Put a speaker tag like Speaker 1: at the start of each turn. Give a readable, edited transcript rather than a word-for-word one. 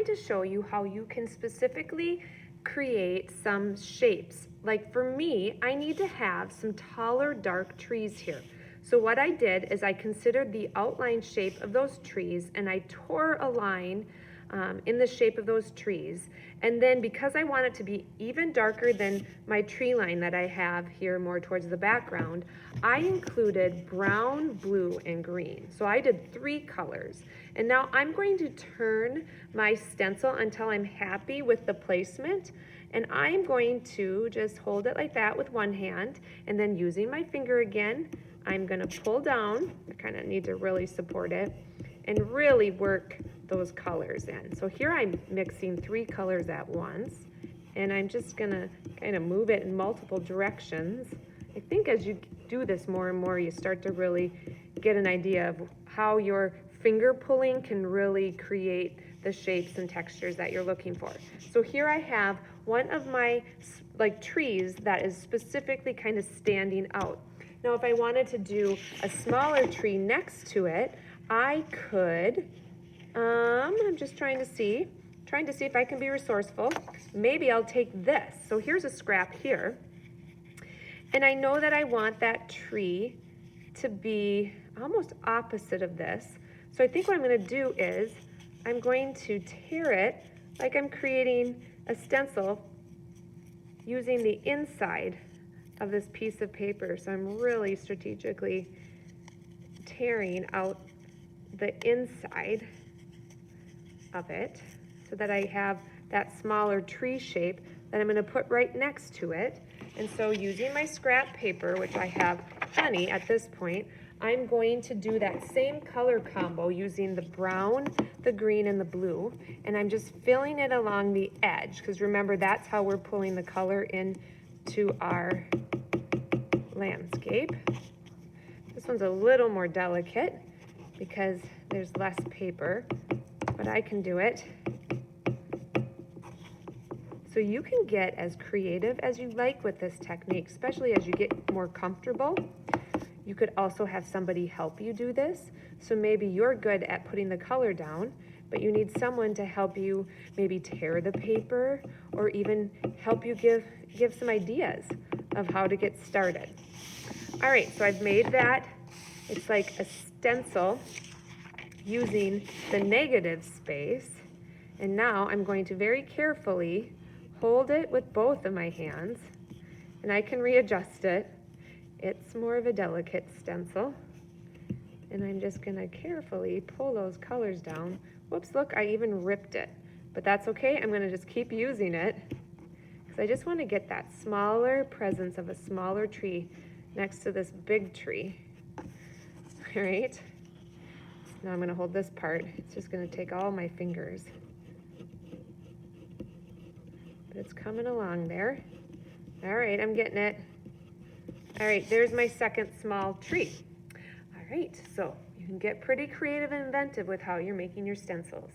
Speaker 1: going to show you how you can specifically create some shapes. Like for me, I need to have some taller, dark trees here. So what I did is I considered the outline shape of those trees and I tore a line in the shape of those trees. And then because I want it to be even darker than my tree line that I have here more towards the background, I included brown, blue, and green. So I did 3 colors. And now I'm going to turn my stencil until I'm happy with the placement. And I'm going to just hold it like that with one hand, and then using my finger again, I'm gonna pull down. I kind of need to really support it and really work those colors in. So here I'm mixing 3 colors at once, and I'm just gonna kind of move it in multiple directions. I think as you do this more and more, you start to really get an idea of how your finger pulling can really create the shapes and textures that you're looking for. So here I have one of my trees that is specifically kind of standing out. Now if I wanted to do a smaller tree next to it, I could, I'm just trying to see if I can be resourceful. Maybe I'll take this. So here's a scrap here. And I know that I want that tree to be almost opposite of this. So I think what I'm gonna do is I'm going to tear it like I'm creating a stencil using the inside of this piece of paper. So I'm really strategically tearing out the inside of it so that I have that smaller tree shape that I'm gonna put right next to it. And so using my scrap paper, which I have plenty at this point, I'm going to do that same color combo using the brown, the green, and the blue. And I'm just filling it along the edge, because remember, that's how we're pulling the color into our landscape. This one's a little more delicate because there's less paper, but I can do it. So you can get as creative as you like with this technique, especially as you get more comfortable. You could also have somebody help you do this. So maybe you're good at putting the color down, but you need someone to help you maybe tear the paper or even help you give some ideas of how to get started. All right, so I've made that. It's like a stencil using the negative space. And now I'm going to very carefully hold it with both of my hands, and I can readjust it. It's more of a delicate stencil. And I'm just gonna carefully pull those colors down. Whoops, look, I even ripped it. But that's okay, I'm gonna just keep using it because I just wanna get that smaller presence of a smaller tree next to this big tree. All right, now I'm gonna hold this part. It's just gonna take all my fingers. But it's coming along there. All right, I'm getting it. All right, there's my second small tree. All right, so you can get pretty creative and inventive with how you're making your stencils.